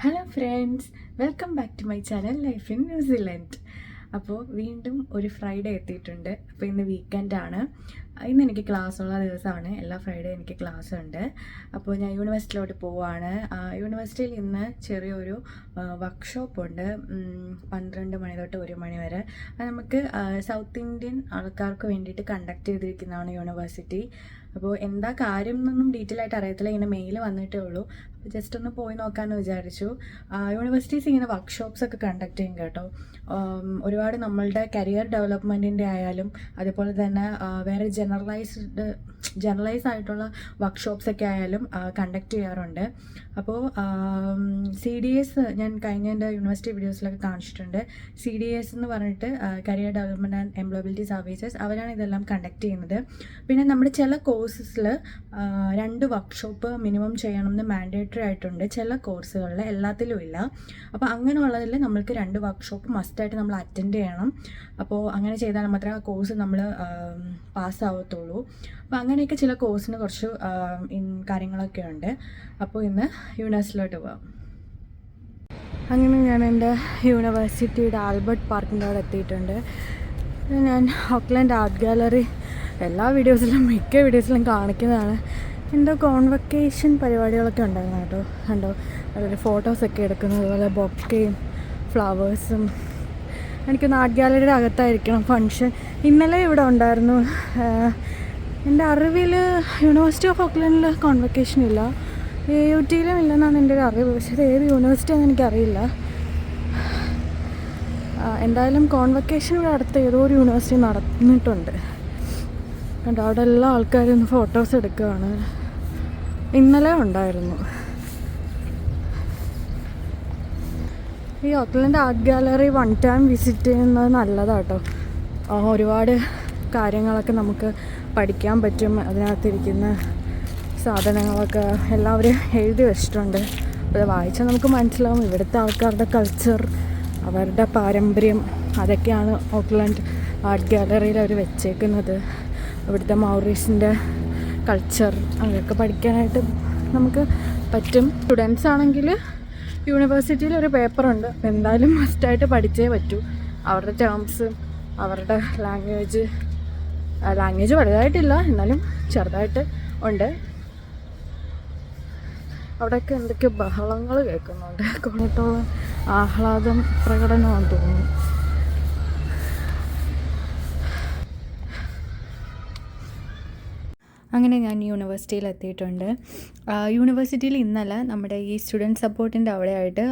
Hello friends, welcome back to my channel life in New Zealand. അപ്പോൾ വീണ്ടും ഒരു Friday എത്തിയിട്ടുണ്ട്. അപ്പോൾ ഇന്ന് വീക്കെൻഡാണ്. ഇന്ന് എനിക്ക് ക്ലാസ്സുള്ള ദിവസമാണ്. എല്ലാ ഫ്രൈഡേ എനിക്ക് ക്ലാസ് ഉണ്ട്. അപ്പോൾ ഞാൻ യൂണിവേഴ്സിറ്റിയിലോട്ട് പോവുകയാണ്. യൂണിവേഴ്സിറ്റിയിൽ ഇന്ന് ചെറിയൊരു വർക്ക്ഷോപ്പ് ഉണ്ട്. 12 മണി തൊട്ട് 1 മണി വരെ. അത് നമുക്ക് സൗത്ത് ഇന്ത്യൻ ആൾക്കാർക്ക് വേണ്ടിയിട്ട് കണ്ടക്ട് ചെയ്തിരിക്കുന്നതാണ് യൂണിവേഴ്സിറ്റി. അപ്പോൾ എന്താ കാര്യം എന്നൊന്നും ഡീറ്റെയിൽ ആയിട്ട് അറിയത്തില്ല. ഇങ്ങനെ മെയിൽ വന്നിട്ടേ ഉള്ളൂ. അപ്പോൾ ജസ്റ്റ് ഒന്ന് പോയി നോക്കാമെന്ന് വിചാരിച്ചു. യൂണിവേഴ്സിറ്റീസ് ഇങ്ങനെ വർക്ക്ഷോപ്സ് ഒക്കെ കണ്ടക്ട് ചെയ്യും കേട്ടോ. ഒരുപാട് നമ്മളുടെ കരിയർ ഡെവലപ്മെൻറ്റിൻ്റെ ആയാലും അതുപോലെ തന്നെ വേറെ ജനറലൈസ് ആയിട്ടുള്ള വർക്ക്ഷോപ്സ് ഒക്കെ ആയാലും കണ്ടക്ട് ചെയ്യാറുണ്ട്. അപ്പോൾ CDS ഞാൻ കഴിഞ്ഞ എൻ്റെ യൂണിവേഴ്സിറ്റി വീഡിയോസിലൊക്കെ കാണിച്ചിട്ടുണ്ട്. CDS എന്ന് പറഞ്ഞിട്ട് career development and employability services, അവരാണ് ഇതെല്ലാം കണ്ടക്ട് ചെയ്യുന്നത്. പിന്നെ നമ്മുടെ ചില കോഴ്സസിൽ 2 വർക്ക്ഷോപ്പ് മിനിമം ചെയ്യണമെന്ന് മാൻഡേറ്ററി ആയിട്ടുണ്ട്. ചില കോഴ്സുകളിൽ, എല്ലാത്തിലും ഇല്ല. അപ്പോൾ അങ്ങനെയുള്ളതിൽ നമ്മൾക്ക് 2 വർക്ക്ഷോപ്പ് മസ്റ്റായിട്ട് നമ്മൾ അറ്റൻഡ് ചെയ്യണം. അപ്പോൾ അങ്ങനെ ചെയ്താൽ മാത്രമേ ആ കോഴ്സ് നമ്മൾ പാസ്സാവത്തുള്ളൂ. അപ്പോൾ അങ്ങനെയൊക്കെ ചില കോഴ്സിന് കുറച്ച് കാര്യങ്ങളൊക്കെ ഉണ്ട്. അപ്പോൾ ഇന്ന് യൂണിവേഴ്സിറ്റിയിലോട്ട് പോകാം. അങ്ങനെ ഞാൻ എൻ്റെ യൂണിവേഴ്സിറ്റിയുടെ ആൽബർട്ട് പാർക്കിൻ്റെ അവിടെ എത്തിയിട്ടുണ്ട്. ഞാൻ ഓക്ലൻഡ് ആർട്ട് ഗാലറി എല്ലാ വീഡിയോസിലും മിക്ക വീഡിയോസിലും കാണിക്കുന്നതാണ്. എന്തോ കോൺവക്കേഷൻ പരിപാടികളൊക്കെ ഉണ്ടായിരുന്നു കേട്ടോ. കണ്ടോ, അതുപോലെ ഫോട്ടോസൊക്കെ എടുക്കുന്നത്, അതുപോലെ ബൊക്കയും ഫ്ലവേഴ്സും. എനിക്കൊന്ന് ആർട്ട് ഗാലറിയുടെ അകത്തായിരിക്കണം ഫങ്ഷൻ. ഇന്നലെ ഇവിടെ ഉണ്ടായിരുന്നു. എൻ്റെ അറിവിൽ യൂണിവേഴ്സിറ്റി ഓഫ് ഓക്ലൻഡിൽ കോൺവക്കേഷൻ ഇല്ല, AUTയിലും ഇല്ലെന്നാണ് എൻ്റെ ഒരു അറിവ്. പക്ഷേ അത് ഏത് യൂണിവേഴ്സിറ്റിയാണെന്ന് എനിക്കറിയില്ല. എന്തായാലും കോൺവക്കേഷൻ ഇവിടെ അടുത്ത് ഏതോ ഒരു യൂണിവേഴ്സിറ്റി നടന്നിട്ടുണ്ട്. കണ്ടോ, അവിടെ എല്ലാ ആൾക്കാരും ഫോട്ടോസ് എടുക്കുകയാണ്. ഇന്നലെ ഉണ്ടായിരുന്നു. ഈ Auckland art gallery 1 time visit ചെയ്യുന്നത് നല്ലതാട്ടോ. ഒരുപാട് കാര്യങ്ങളൊക്കെ നമുക്ക് പഠിക്കാൻ പറ്റും. അതിനകത്തിരിക്കുന്ന സാധനങ്ങളൊക്കെ എല്ലാവരും എഴുതി വെച്ചിട്ടുണ്ട്. അത് വായിച്ചാൽ നമുക്ക് മനസ്സിലാവും ഇവിടുത്തെ ആൾക്കാരുടെ കൾച്ചർ, അവരുടെ പാരമ്പര്യം, അതൊക്കെയാണ് ഓക്ലൻഡ് ആർട്ട് ഗാലറിയിൽ അവർ വെച്ചേക്കുന്നത്. ഇവിടുത്തെ മൗറീസിൻ്റെ കൾച്ചർ അതൊക്കെ പഠിക്കാനായിട്ട് നമുക്ക് പറ്റും. സ്റ്റുഡൻസ് ആണെങ്കിൽ യൂണിവേഴ്സിറ്റിയിൽ ഒരു പേപ്പറുണ്ട്, എന്തായാലും മസ്റ്റായിട്ട് പഠിച്ചേ പറ്റൂ. അവരുടെ ടേംസ്, അവരുടെ ലാംഗ്വേജ് വലുതായിട്ടില്ല, എന്നാലും ചെറുതായിട്ട് ഉണ്ട്. അവിടെയൊക്കെ എന്തൊക്കെയോ ബഹളങ്ങൾ കേൾക്കുന്നുണ്ട്. കൂടത്തോളം ആഹ്ലാദം പ്രകടനമാണെന്ന് തോന്നുന്നു. അങ്ങനെ ഞാൻ യൂണിവേഴ്സിറ്റിയിൽ എത്തിയിട്ടുണ്ട്. യൂണിവേഴ്സിറ്റിയിൽ ഇന്നലെ നമ്മുടെ ഈ സ്റ്റുഡൻറ്റ് സപ്പോർട്ടിൻ്റെ അവിടെയായിട്ട്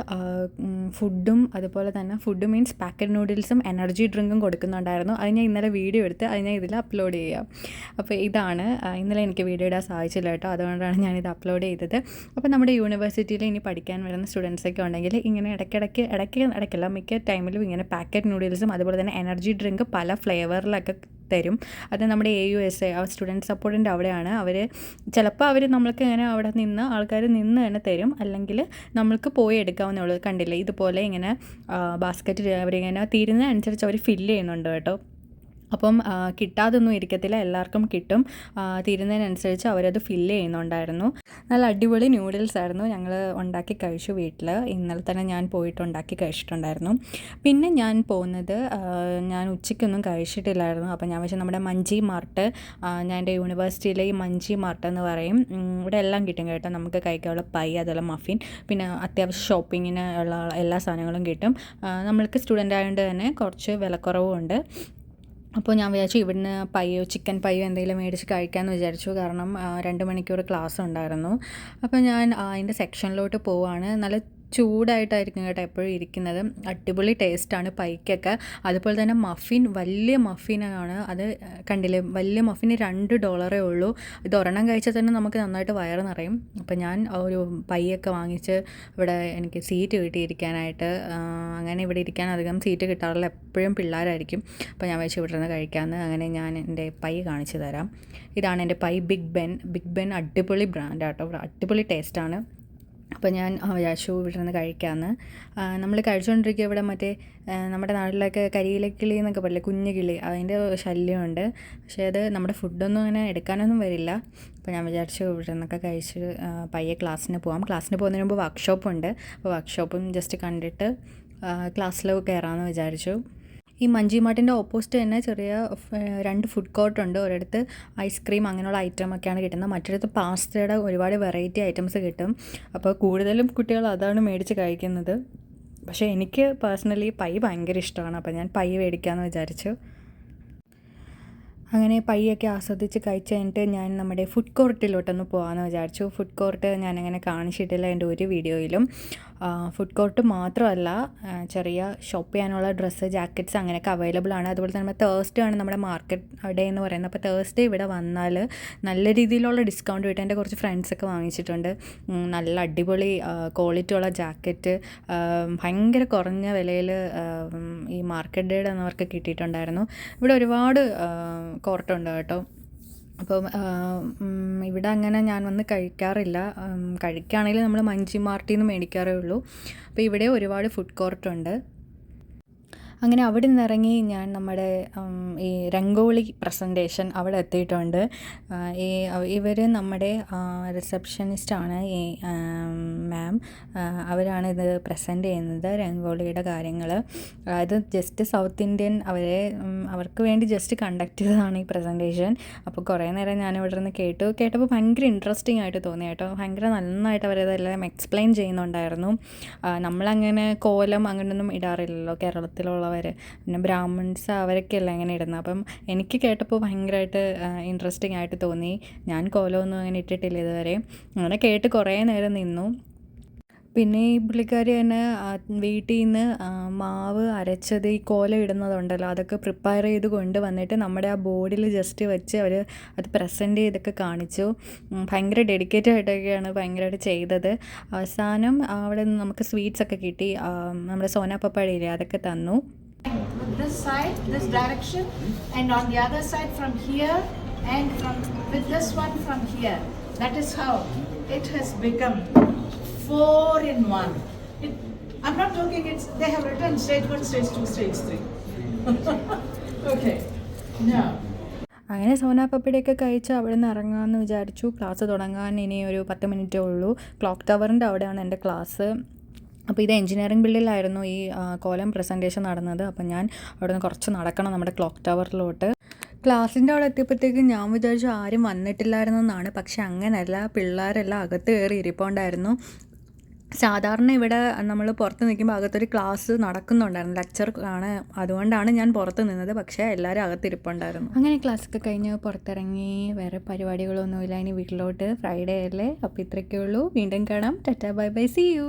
ഫുഡും അതുപോലെ തന്നെ ഫുഡ് മീൻസ് പാക്കറ്റ് നൂഡിൽസും എനർജി ഡ്രിങ്കും കൊടുക്കുന്നുണ്ടായിരുന്നു. അത് ഞാൻ ഇന്നലെ വീഡിയോ എടുത്ത് അത് ഞാൻ ഇതിൽ അപ്ലോഡ് ചെയ്യാം. അപ്പോൾ ഇതാണ്. ഇന്നലെ എനിക്ക് വീഡിയോ ഇടാൻ സാധിച്ചില്ല കേട്ടോ, അതുകൊണ്ടാണ് ഞാനിത് അപ്ലോഡ് ചെയ്തത്. അപ്പോൾ നമ്മുടെ യൂണിവേഴ്സിറ്റിയിൽ ഇനി പഠിക്കാൻ വരുന്ന സ്റ്റുഡൻസൊക്കെ ഉണ്ടെങ്കിൽ ഇങ്ങനെ ഇടയ്ക്കല്ല മിക്ക ടൈമിലും ഇങ്ങനെ പാക്കറ്റ് നൂഡിൽസും അതുപോലെ തന്നെ എനർജി ഡ്രിങ്ക് പല ഫ്ലേവറിലൊക്കെ തരും. അത് നമ്മുടെ AUSA സ്റ്റുഡൻറ്റ് സപ്പോർട്ടിൻ്റെ അവിടെയാണ്. ചിലപ്പോൾ അവർ നമ്മൾക്ക് ഇങ്ങനെ അവിടെ നിന്ന് ആൾക്കാർ നിന്ന് തന്നെ തരും, അല്ലെങ്കിൽ നമ്മൾക്ക് പോയി എടുക്കാവുന്നേ ഉള്ളൂ. കണ്ടില്ലേ, ഇതുപോലെ ഇങ്ങനെ ബാസ്ക്കറ്റിൽ അവരിങ്ങനെ തീരുന്നതനുസരിച്ച് അവർ ഫില്ല് ചെയ്യുന്നുണ്ട് കേട്ടോ. അപ്പം കിട്ടാതൊന്നും ഇരിക്കത്തില്ല, എല്ലാവർക്കും കിട്ടും. തീരുന്നതിനനുസരിച്ച് അവരത് ഫില്ല് ചെയ്യുന്നുണ്ടായിരുന്നു. നല്ല അടിപൊളി നൂഡിൽസ് ആയിരുന്നു. ഞങ്ങൾ ഉണ്ടാക്കി കഴിച്ചു വീട്ടിൽ. ഇന്നലെ തന്നെ ഞാൻ പോയിട്ട് ഉണ്ടാക്കി കഴിച്ചിട്ടുണ്ടായിരുന്നു. പിന്നെ ഞാൻ പോകുന്നത്, ഞാൻ ഉച്ചയ്ക്കൊന്നും കഴിച്ചിട്ടില്ലായിരുന്നു. അപ്പോൾ ഞാൻ വെച്ചാൽ നമ്മുടെ മഞ്ചി മാർട്ട്, ഞാൻ എൻ്റെ യൂണിവേഴ്സിറ്റിയിലെ ഈ മഞ്ചി മാർട്ട് എന്ന് പറയും, ഇവിടെ എല്ലാം കിട്ടും കേട്ടോ. നമുക്ക് കഴിക്കാനുള്ള പൈ, അതുപോലെ മഫിൻ, പിന്നെ അത്യാവശ്യം ഷോപ്പിങ്ങിന് ഉള്ള എല്ലാ സാധനങ്ങളും കിട്ടും. നമ്മൾക്ക് സ്റ്റുഡൻ്റ് ആയതുകൊണ്ട് തന്നെ കുറച്ച് വിലക്കുറവുമുണ്ട്. അപ്പോൾ ഞാൻ വിചാരിച്ചു ഇവിടുന്ന് ചിക്കൻ പയ്യോ എന്തെങ്കിലും മേടിച്ച് കഴിക്കാമെന്ന് വിചാരിച്ചു. കാരണം 2 മണിക്കൂർ ക്ലാസ് ഉണ്ടായിരുന്നു. അപ്പോൾ ഞാൻ അതിൻ്റെ സെക്ഷനിലോട്ട് പോവുകയാണ്. നല്ല ചൂടായിട്ടായിരിക്കും കേട്ടോ എപ്പോഴും ഇരിക്കുന്നത്. അടിപൊളി ടേസ്റ്റാണ് പൈക്കൊക്കെ. അതുപോലെ തന്നെ മഫിൻ, വലിയ മഫിനാണ്. അത് കണ്ടില്ലേ, വലിയ മഫിന് $2 ഉള്ളൂ. ഇത് ഒരെണ്ണം കഴിച്ചാൽ തന്നെ നമുക്ക് നന്നായിട്ട് വയറ് നിറയും. അപ്പോൾ ഞാൻ ഒരു പൈയൊക്കെ വാങ്ങിച്ച് ഇവിടെ എനിക്ക് സീറ്റ് കിട്ടിയിരിക്കാനായിട്ട്. അങ്ങനെ ഇവിടെ ഇരിക്കാൻ അധികം സീറ്റ് കിട്ടാറില്ല, എപ്പോഴും പിള്ളേരായിരിക്കും. അപ്പോൾ ഞാൻ വെച്ച് ഇവിടെ നിന്ന് കഴിക്കാമെന്ന്. അങ്ങനെ ഞാൻ എൻ്റെ പൈ കാണിച്ചു തരാം. ഇതാണ് എൻ്റെ പൈ, ബിഗ് ബെൻ. അടിപൊളി ബ്രാൻഡാട്ടോ, അടിപൊളി ടേസ്റ്റാണ്. അപ്പോൾ ഞാൻ വിചാരിച്ചു ഇവിടെ നിന്ന് കഴിക്കാമെന്ന്. നമ്മൾ കഴിച്ചുകൊണ്ടിരിക്കുക ഇവിടെ മറ്റേ നമ്മുടെ നാട്ടിലൊക്കെ കരിയില കിളി എന്നൊക്കെ പറയില്ലേ, കുഞ്ഞു കിളി, അതിൻ്റെ ശല്യമുണ്ട്. പക്ഷേ അത് നമ്മുടെ ഫുഡൊന്നും അങ്ങനെ എടുക്കാനൊന്നും വരില്ല. അപ്പോൾ ഞാൻ വിചാരിച്ചു ഇവിടെ നിന്നൊക്കെ കഴിച്ച് പയ്യെ ക്ലാസ്സിന് പോകാം. ക്ലാസ്സിന് പോകുന്നതിന് മുമ്പ് വർക്ക്ഷോപ്പുണ്ട്. അപ്പോൾ വർക്ക്ഷോപ്പും ജസ്റ്റ് കണ്ടിട്ട് ക്ലാസ്സിൽ കയറാമെന്ന് വിചാരിച്ചു. ഈ മഞ്ചി മാർട്ടിൻ്റെ ഓപ്പോസിറ്റ് തന്നെ ചെറിയ 2 ഫുഡ് കോർട്ടുണ്ട്. ഒരിടത്ത് ഐസ്ക്രീം അങ്ങനെയുള്ള ഐറ്റമൊക്കെയാണ് കിട്ടുന്നത്, മറ്റൊരിടത്ത് പാസ്തയുടെ ഒരുപാട് വെറൈറ്റി ഐറ്റംസ് കിട്ടും. അപ്പോൾ കൂടുതലും കുട്ടികൾ അതാണ് മേടിച്ച് കഴിക്കുന്നത്. പക്ഷേ എനിക്ക് പേഴ്സണലി പൈ ഭയങ്കര ഇഷ്ടമാണ്. അപ്പോൾ ഞാൻ പൈ മേടിക്കാമെന്ന് വിചാരിച്ചു. അങ്ങനെ പയ്യൊക്കെ ആസ്വദിച്ച് കഴിച്ച് കഴിഞ്ഞിട്ട് ഞാൻ നമ്മുടെ ഫുഡ് കോർട്ടിലോട്ടൊന്ന് പോകാമെന്ന് വിചാരിച്ചു. ഫുഡ് കോർട്ട് ഞാനങ്ങനെ കാണിച്ചിട്ടില്ല എൻ്റെ ഒരു വീഡിയോയിലും. ഫുഡ് കോർട്ട് മാത്രമല്ല, ചെറിയ ഷോപ്പ് ചെയ്യാനുള്ള ഡ്രസ്സ്, ജാക്കറ്റ്സ് അങ്ങനെയൊക്കെ അവൈലബിൾ ആണ്. അതുപോലെ തന്നെ നമ്മൾ തേഴ്സ്ഡേ ആണ് നമ്മുടെ മാർക്കറ്റ് ഡേ എന്ന് പറയുന്നത്. അപ്പോൾ തേഴ്സ്ഡേ ഇവിടെ വന്നാൽ നല്ല രീതിയിലുള്ള ഡിസ്കൗണ്ട് കിട്ടും. എൻ്റെ കുറച്ച് ഫ്രണ്ട്സൊക്കെ വാങ്ങിച്ചിട്ടുണ്ട്. നല്ല അടിപൊളി ക്വാളിറ്റി ഉള്ള ജാക്കറ്റ് ഭയങ്കര കുറഞ്ഞ വിലയിൽ ഈ മാർക്കറ്റ് ഡേയുടെ എന്നവർക്ക് കിട്ടിയിട്ടുണ്ടായിരുന്നു. ഇവിടെ ഒരുപാട് കോർട്ടുണ്ട് കേട്ടോ. അപ്പം ഇവിടെ അങ്ങനെ ഞാൻ വന്ന് കഴിക്കാറില്ല. കഴിക്കുകയാണെങ്കിൽ നമ്മൾ മഞ്ചി മാർട്ടിൽ നിന്ന് മേടിക്കാറേ ഉള്ളൂ. അപ്പോൾ ഇവിടെ ഒരുപാട് ഫുഡ് കോർട്ടുണ്ട്. അങ്ങനെ അവിടെ നിന്ന് ഇറങ്ങി ഞാൻ നമ്മുടെ ഈ രംഗോളി പ്രസൻറ്റേഷൻ അവിടെ എത്തിയിട്ടുണ്ട്. ഇവർ നമ്മുടെ റിസപ്ഷനിസ്റ്റാണ്, ഈ മാം. അവരാണ് ഇത് പ്രസൻറ്റ് ചെയ്യുന്നത്, രംഗോളിയുടെ കാര്യങ്ങൾ. ഇത് ജസ്റ്റ് സൗത്ത് ഇന്ത്യൻ അവർക്ക് വേണ്ടി ജസ്റ്റ് കണ്ടക്ട് ചെയ്തതാണ് ഈ പ്രസൻറ്റേഷൻ. അപ്പോൾ കുറേ നേരം ഞാൻ ഇവിടെ നിന്ന് കേട്ടപ്പോൾ ഭയങ്കര ഇൻട്രസ്റ്റിംഗ് ആയിട്ട് തോന്നി കേട്ടോ. ഭയങ്കര നന്നായിട്ട് അവരതെല്ലാം എക്സ്പ്ലെയിൻ ചെയ്യുന്നുണ്ടായിരുന്നു. നമ്മളങ്ങനെ കോലം അങ്ങനെയൊന്നും ഇടാറില്ലല്ലോ കേരളത്തിലുള്ള. പിന്നെ ബ്രാഹ്മിൺസ് അവരൊക്കെയല്ല എങ്ങനെ ഇടുന്നത്. അപ്പം എനിക്ക് കേട്ടപ്പോൾ ഭയങ്കരമായിട്ട് ഇൻട്രസ്റ്റിംഗ് ആയിട്ട് തോന്നി. ഞാൻ കോലമൊന്നും അങ്ങനെ ഇട്ടിട്ടില്ല ഇതുവരെ. അങ്ങനെ കേട്ട് കുറേ നേരം നിന്നു. പിന്നെ ഈ പുള്ളിക്കാരി തന്നെ വീട്ടിൽ നിന്ന് മാവ് അരച്ചത് ഈ കോലം ഇടുന്നതുണ്ടല്ലോ, അതൊക്കെ പ്രിപ്പയർ ചെയ്ത് കൊണ്ട് വന്നിട്ട് നമ്മുടെ ആ ബോർഡിൽ ജസ്റ്റ് വെച്ച് അവർ അത് പ്രസൻറ്റ് ചെയ്തൊക്കെ കാണിച്ചു. ഭയങ്കര ഡെഡിക്കേറ്റഡ് ആയിട്ടൊക്കെയാണ് ഭയങ്കരമായിട്ട് ചെയ്തത്. അവസാനം അവിടെ നിന്ന് നമുക്ക് സ്വീറ്റ്സൊക്കെ കിട്ടി. നമ്മുടെ സോനാപ്പപ്പഴയില്ലേ, അതൊക്കെ തന്നു. This side, this direction, and on the other side from here, and with this one from here. That is how it has become 4 in 1. I'm not talking. They have written stage 1, stage 2, stage 3. Okay. Now. അങ്ങനെ സോനാപ്പപ്പടിയൊക്കെ കഴിച്ച് അവിടെ നിന്ന് ഇറങ്ങാമെന്ന് വിചാരിച്ചു. Class തുടങ്ങാൻ ഇനി ഒരു 10 മിനിറ്റേ ഉള്ളൂ. ക്ലോക്ക് ടവറിൻ്റെ അവിടെയാണ് എൻ്റെ ക്ലാസ്. അപ്പോൾ ഇത് എഞ്ചിനീയറിംഗ് ബിൽഡിലായിരുന്നു ഈ കോലം പ്രസൻറ്റേഷൻ നടന്നത്. അപ്പോൾ ഞാൻ അവിടെ നിന്ന് കുറച്ച് നടക്കണം നമ്മുടെ ക്ലോക്ക് ടവറിലോട്ട്. ക്ലാസ്സിൻ്റെ അവിടെ എത്തിയപ്പോഴത്തേക്കും ഞാൻ വിചാരിച്ചു ആരും വന്നിട്ടില്ലായിരുന്നെന്നാണ്. പക്ഷെ അങ്ങനെയല്ല, പിള്ളേരെല്ലാം അകത്ത് കയറി ഇരിപ്പുണ്ടായിരുന്നു. സാധാരണ ഇവിടെ നമ്മൾ പുറത്ത് നിൽക്കുമ്പോൾ അകത്തൊരു ക്ലാസ് നടക്കുന്നുണ്ടായിരുന്നു, ലെക്ചർ ആണ്. അതുകൊണ്ടാണ് ഞാൻ പുറത്ത് നിന്നത്. പക്ഷേ എല്ലാവരും അകത്തിരിപ്പുണ്ടായിരുന്നു. അങ്ങനെ ക്ലാസ്സൊക്കെ കഴിഞ്ഞ് പുറത്തിറങ്ങി. വേറെ പരിപാടികളൊന്നുമില്ല. ഇനി വീട്ടിലോട്ട്. ഫ്രൈഡേ അല്ലേ, അപ്പോൾ ഇത്രയൊക്കെ ഉള്ളൂ. വീണ്ടും കാണാം. ടാറ്റാ ബൈ ബൈ, സീ യു.